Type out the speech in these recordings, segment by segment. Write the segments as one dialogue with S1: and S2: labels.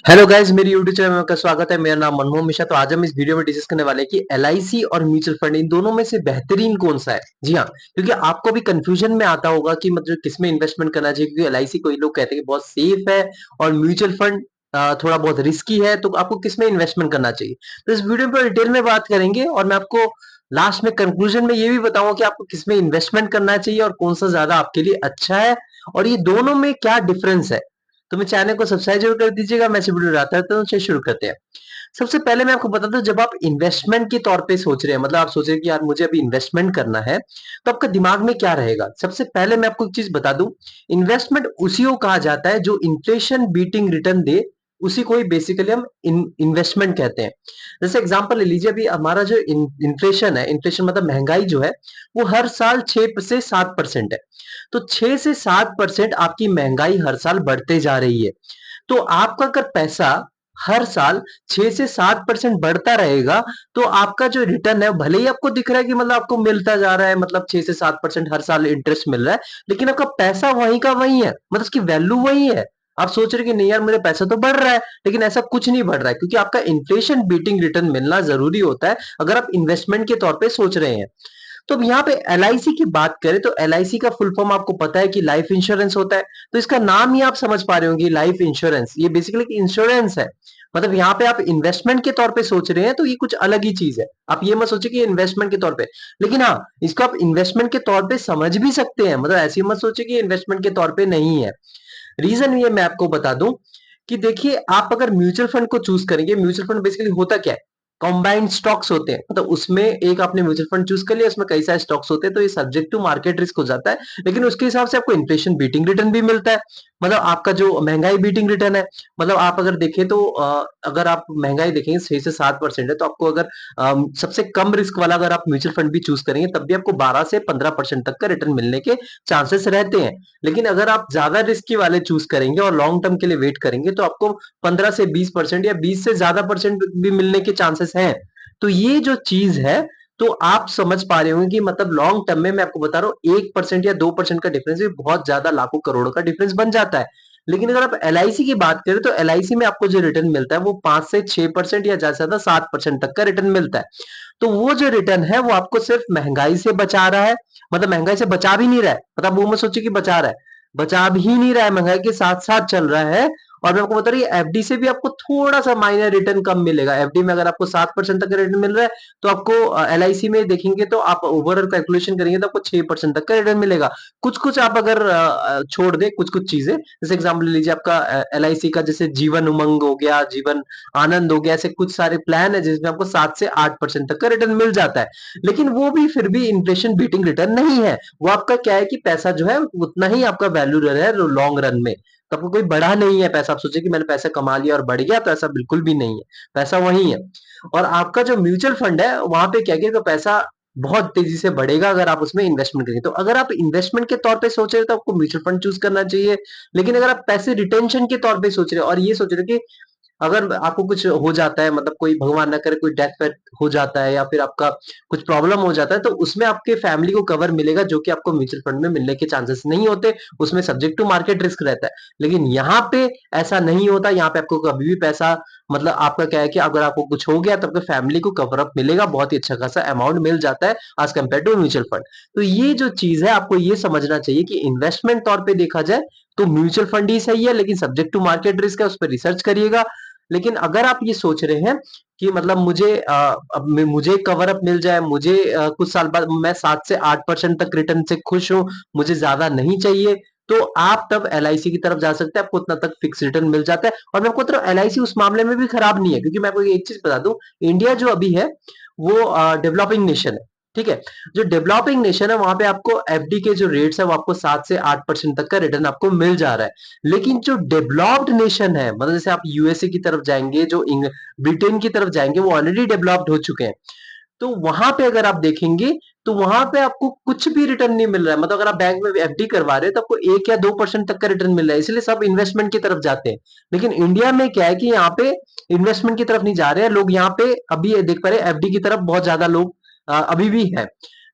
S1: Hello guys, मेरी YouTube channel में आपका स्वागत है। मेरा नाम मनमोहन मिश्रा। तो आज हम इस वीडियो में डिस्कस करने वाले हैं कि एलआईसी और म्यूचुअल फंड इन दोनों में से बेहतरीन कौन सा है। जी हाँ, क्योंकि आपको भी कंफ्यूजन में आता होगा कि मतलब किसमें इन्वेस्टमेंट करना चाहिए, क्योंकि एलआईसी कोई लोग कहते हैं कि बहुत सेफ है और म्यूचुअल फंड थोड़ा बहुत रिस्की है। तो आपको किसमें इन्वेस्टमेंट करना चाहिए, तो इस वीडियो में डिटेल में बात करेंगे और मैं आपको लास्ट में कंक्लूजन में ये भी बताऊंगा कि आपको किसमें इन्वेस्टमेंट करना चाहिए और कौन सा ज्यादा आपके लिए अच्छा है और ये दोनों में क्या डिफरेंस है। तो मेरे चैनल को सब्सक्राइब जरूर कर दीजिएगा। मैं ऐसे वीडियो लाता रहता हूं। चलिए शुरू करते हैं। सबसे पहले मैं आपको बता दूं, जब आप इन्वेस्टमेंट के तौर पे सोच रहे हैं, मतलब आप सोच रहे हैं कि यार मुझे अभी इन्वेस्टमेंट करना है, तो आपका दिमाग में क्या रहेगा। सबसे पहले मैं आपको एक चीज बता दूं, इन्वेस्टमेंट उसी को कहा जाता है जो इन्फ्लेशन बीटिंग रिटर्न दे, उसी को ही बेसिकली हम इन्वेस्टमेंट कहते हैं। जैसे एग्जांपल ले लीजिए, अभी हमारा जो इन्फ्लेशन है, इन्फ्लेशन मतलब महंगाई जो है, वो हर साल 6 से 7% है। तो 6 से 7% आपकी महंगाई हर साल बढ़ते जा रही है। तो आपका अगर पैसा हर साल 6 से 7% बढ़ता रहेगा, तो आपका जो रिटर्न है, भले ही आपको दिख रहा है कि मतलब आपको मिलता जा रहा है, मतलब 6 से 7% हर साल इंटरेस्ट मिल रहा है, लेकिन आपका पैसा वहीं का वहीं है, मतलब उसकी वैल्यू वही है। आप सोच रहे कि नहीं यार, मेरे पैसा तो बढ़ रहा है, लेकिन ऐसा कुछ नहीं बढ़ रहा है, क्योंकि आपका इन्फ्लेशन बीटिंग रिटर्न मिलना जरूरी होता है अगर आप इन्वेस्टमेंट के तौर पे सोच रहे हैं। तो अब यहाँ पे एलआईसी की बात करें, तो एलआईसी का फुल फॉर्म आपको पता है कि लाइफ इंश्योरेंस होता है। तो इसका नाम ही आप समझ पा रहे होंगे, लाइफ इंश्योरेंस, ये बेसिकली इंश्योरेंस है। मतलब यहाँ पे आप इन्वेस्टमेंट के तौर पे सोच रहे हैं, तो ये कुछ अलग ही चीज है। आप ये मत सोचिए कि इन्वेस्टमेंट के तौर पे, लेकिन हाँ, इसको आप इन्वेस्टमेंट के तौर पे समझ भी सकते हैं। मतलब ऐसे मत सोचिए कि इन्वेस्टमेंट के तौर पे नहीं है। रीजन ये मैं आपको बता दूं कि देखिए, आप अगर म्यूचुअल फंड को चूज करेंगे, म्यूचुअल फंड बेसिकली होता क्या है, कंबाइंड स्टॉक्स होते हैं। मतलब उसमें एक आपने म्यूचुअल फंड चूज कर लिया, उसमें कई सारे स्टॉक्स होते हैं, तो ये सब्जेक्ट टू मार्केट रिस्क हो जाता है। लेकिन उसके हिसाब से आपको इन्फ्लेशन बीटिंग रिटर्न भी मिलता है, मतलब आपका जो महंगाई बीटिंग रिटर्न है। मतलब आप अगर देखें तो अगर आप महंगाई देखेंगे 6 से 7% है, तो आपको अगर सबसे कम रिस्क वाला अगर आप म्यूचुअल फंड भी चूज करेंगे, तब भी आपको 12 से 15% तक का रिटर्न मिलने के चांसेस रहते हैं। लेकिन अगर आप ज्यादा रिस्की वाले चूज करेंगे और लॉन्ग टर्म के लिए वेट करेंगे, तो आपको 15 से 20% या 20 से ज्यादा परसेंट भी मिलने के चांसेस हैं। तो ये जो चीज है, तो आप समझ पा रहे होंगे कि मतलब लॉन्ग टर्म में मैं आपको बता रहा हूँ, 1% या 2% का डिफरेंस भी बहुत ज्यादा लाखों करोड़ों का डिफरेंस बन जाता है। लेकिन अगर आप एलआईसी की बात करें, तो एलआईसी में आपको जो रिटर्न मिलता है वो 5 से 6% या ज्यादा से ज्यादा 7% तक का रिटर्न मिलता है। तो वो जो रिटर्न है, वो आपको सिर्फ महंगाई से बचा रहा है। मतलब महंगाई से बचा भी नहीं रहा है, मतलब वो मत सोचिए कि बचा रहा है, बचा भी नहीं रहा है, महंगाई के साथ साथ चल रहा है। और मैं आपको बता रही एफडी से भी आपको थोड़ा सा माइनर रिटर्न कम मिलेगा। एफडी में अगर आपको 7% तक का रिटर्न मिल रहा है, तो आपको एलआईसी में देखेंगे तो आप ओवरऑल कैलकुलेशन करेंगे तो आपको 6% तक का रिटर्न मिलेगा। कुछ कुछ आप अगर छोड़ दे, कुछ कुछ चीजें, जैसे एग्जाम्पल ले लीजिए, आपका एलआईसी का जैसे जीवन उमंग हो गया, जीवन आनंद हो गया, ऐसे कुछ सारे प्लान है जिसमें आपको 7 से 8% तक का रिटर्न मिल जाता है। लेकिन वो भी फिर भी इन्फ्लेशन बीटिंग रिटर्न नहीं है। वो आपका क्या है कि पैसा जो है उतना ही आपका वैल्यू रह रहा है लॉन्ग रन में। तो आपको कोई बढ़ा नहीं है पैसा। आप सोचे कि मैंने पैसा कमा लिया और बढ़ गया, तो ऐसा बिल्कुल भी नहीं है। पैसा वही है। और आपका जो म्यूचुअल फंड है, वहां पे क्या है, तो पैसा बहुत तेजी से बढ़ेगा अगर आप उसमें इन्वेस्टमेंट करेंगे। तो अगर आप इन्वेस्टमेंट के तौर पे सोच रहे हो, तो आपको म्यूचुअल फंड चूज करना चाहिए। लेकिन अगर आप पैसे रिटेंशन के तौर पे सोच रहे हो और ये सोच रहे हो कि अगर आपको कुछ हो जाता है, मतलब कोई भगवान ना करे कोई डेथ वेथ हो जाता है, या फिर आपका कुछ प्रॉब्लम हो जाता है, तो उसमें आपके फैमिली को कवर मिलेगा, जो कि आपको म्यूचुअल फंड में मिलने के चांसेस नहीं होते। उसमें सब्जेक्ट टू मार्केट रिस्क रहता है। लेकिन यहाँ पे ऐसा नहीं होता। यहाँ पे आपको कभी भी पैसा, मतलब आपका क्या है कि अगर आपको कुछ हो गया, तो आपके फैमिली को कवर अप मिलेगा, बहुत ही अच्छा खासा अमाउंट मिल जाता है as compared to mutual fund. तो ये जो चीज है, आपको ये समझना चाहिए कि इन्वेस्टमेंट तौर पे देखा जाए तो म्यूचुअल फंड ही सही है, लेकिन सब्जेक्ट टू मार्केट रिस्क है, उस पर रिसर्च करिएगा। लेकिन अगर आप ये सोच रहे हैं कि मतलब मुझे कवर अप मिल जाए, मुझे कुछ साल बाद मैं 7 से 8% तक रिटर्न से खुश हूं, मुझे ज्यादा नहीं चाहिए, तो आप तब एलआईसी की तरफ जा सकते हैं। आपको उतना तक फिक्स रिटर्न मिल जाता है। और मैं आपको बता रहा हूं, एलआईसी उस मामले में भी खराब नहीं है, क्योंकि मैं आपको एक चीज बता दूं, इंडिया जो अभी है वो डेवलपिंग नेशन है। ठीक है। जो डेवलपिंग नेशन है, वहां पे आपको एफडी के जो रेट्स है, वो आपको 7 से 8% तक का रिटर्न आपको मिल जा रहा है। लेकिन जो डेवलप्ड नेशन है, मतलब जैसे आप यूएसए की तरफ जाएंगे, जो ब्रिटेन की तरफ जाएंगे, वो ऑलरेडी डेवलप्ड हो चुके हैं। तो वहां पे अगर आप देखेंगे, तो वहां पे आपको कुछ भी रिटर्न नहीं मिल रहा है। मतलब अगर आप बैंक में एफडी करवा रहे हैं, तो आपको 1 या 2% तक का रिटर्न मिल रहा है, इसलिए सब इन्वेस्टमेंट की तरफ जाते हैं। लेकिन इंडिया में क्या है कि यहाँ पे इन्वेस्टमेंट की तरफ नहीं जा रहे हैं लोग। यहाँ पे अभी ये देख पा रहे हैं, एफडी की तरफ बहुत ज्यादा लोग अभी भी है,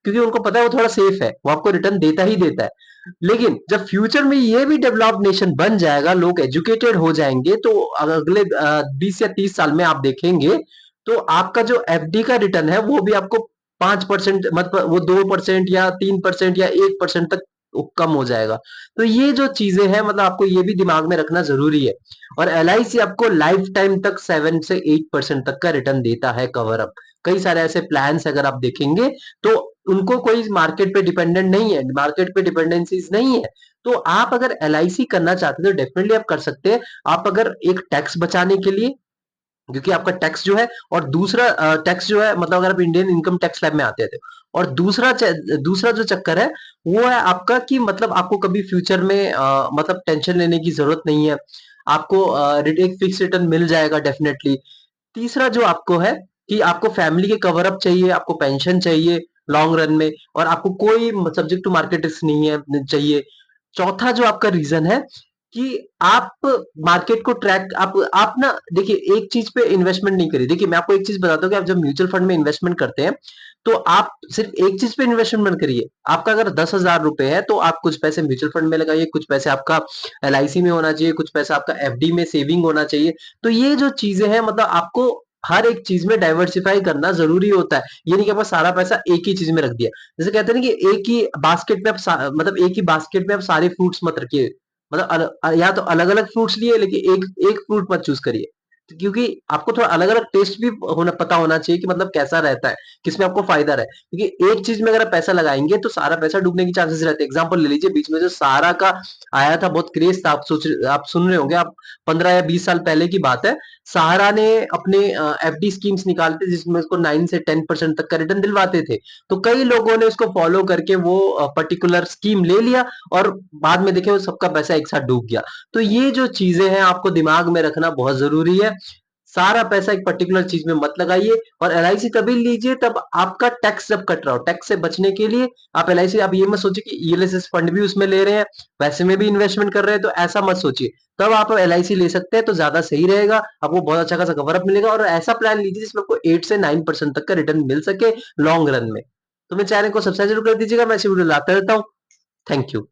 S1: क्योंकि उनको पता है वो थोड़ा सेफ है, वो आपको रिटर्न देता ही देता है। लेकिन जब फ्यूचर में ये भी डेवलप्ड नेशन बन जाएगा, लोग एजुकेटेड हो जाएंगे, तो अगले 20 या 30 साल में आप देखेंगे तो आपका जो एफडी का रिटर्न है वो भी आपको 5% मतलब वो 2% या 3% या 1% तक कम हो जाएगा। तो ये जो चीजें हैं मतलब आपको ये भी दिमाग में रखना जरूरी है। और एल आई सी आपको लाइफ टाइम तक 7 से 8% तक का रिटर्न देता है कवर अप। कई सारे ऐसे प्लान अगर आप देखेंगे तो उनको कोई मार्केट पे डिपेंडेंट नहीं है, मार्केट पे डिपेंडेंसीज नहीं है। तो आप अगर एल आई सी करना चाहते हैं तो डेफिनेटली आप कर सकते हैं। आप अगर एक टैक्स बचाने के लिए, क्योंकि आपका टैक्स जो है, और दूसरा टैक्स जो है मतलब अगर आप इंडियन इनकम टैक्स लैब में आते थे, और दूसरा जो चक्कर है वो है आपका कि मतलब आपको कभी फ्यूचर में मतलब टेंशन लेने की जरूरत नहीं है। आपको एक फिक्स रिटर्न मिल जाएगा डेफिनेटली। तीसरा जो आपको है कि आपको फैमिली के कवर अप चाहिए, आपको पेंशन चाहिए लॉन्ग रन में, और आपको कोई सब्जेक्ट टू मार्केट रिस्क नहीं है चाहिए। चौथा जो आपका रीजन है कि आप मार्केट को ट्रैक, आप ना देखिए एक चीज पे इन्वेस्टमेंट नहीं करिए। देखिए मैं आपको एक चीज बताता हूँ कि आप जब म्यूचुअल फंड में इन्वेस्टमेंट करते हैं तो आप सिर्फ एक चीज पे इन्वेस्टमेंट मत करिए। आपका अगर 10,000 रुपए है तो आप कुछ पैसे म्यूचुअल फंड में लगाइए, कुछ पैसे आपका एल आई सी में होना चाहिए, कुछ पैसा आपका एफडी में सेविंग होना चाहिए। तो ये जो चीजें हैं मतलब आपको हर एक चीज में डाइवर्सिफाई करना जरूरी होता है। ये नहीं कि आपने सारा पैसा एक ही चीज में रख दिया। जैसे कहते हैं ना कि एक ही बास्केट में मतलब एक ही बास्केट में आप सारे फ्रूट्स मत रखिए। मतलब या तो अलग अलग फ्रूट्स लिए लेकिन एक एक फ्रूट मत चूज करिए। तो क्योंकि आपको थोड़ा अलग अलग टेस्ट भी होना पता होना चाहिए कि मतलब कैसा रहता है, किसमें आपको फायदा रहे। क्योंकि एक चीज में अगर आप पैसा लगाएंगे तो सारा पैसा डूबने की चांसेस रहते हैं। एग्जांपल ले लीजिए, बीच में जो सारा का आया था, बहुत क्रेज था, आप सुन रहे होंगे आप, 15 या 20 साल पहले की बात है। सहारा ने अपने एफडी स्कीम्स निकालते जिसमें उसको 9 से 10% तक का रिटर्न दिलवाते थे। तो कई लोगों ने उसको फॉलो करके वो पर्टिकुलर स्कीम ले लिया, और बाद में देखे वो सबका पैसा एक साथ डूब गया। तो ये जो चीजें हैं आपको दिमाग में रखना बहुत जरूरी है। सारा पैसा एक पर्टिकुलर चीज में मत लगाइए। और एल आई सी तभी लीजिए तब आपका टैक्स जब कट रहा हो। टैक्स से बचने के लिए आप एल आई सी, आप ये मत सोचिए कि ईएलएसएस फंड भी उसमें ले रहे हैं, वैसे में भी इन्वेस्टमेंट कर रहे हैं, तो ऐसा मत सोचिए। तब आप एल आई सी ले सकते हैं तो ज्यादा सही रहेगा, आपको बहुत अच्छा खासा कवर अप मिलेगा। और ऐसा प्लान लीजिए जिसमें आपको 8 से 9% तक का रिटर्न मिल सके लॉन्ग रन में। तो मेरे चैनल को सब्सक्राइब जरूर कर दीजिएगा, मैं ऐसी वीडियो लाता रहता हूँ। Thank you.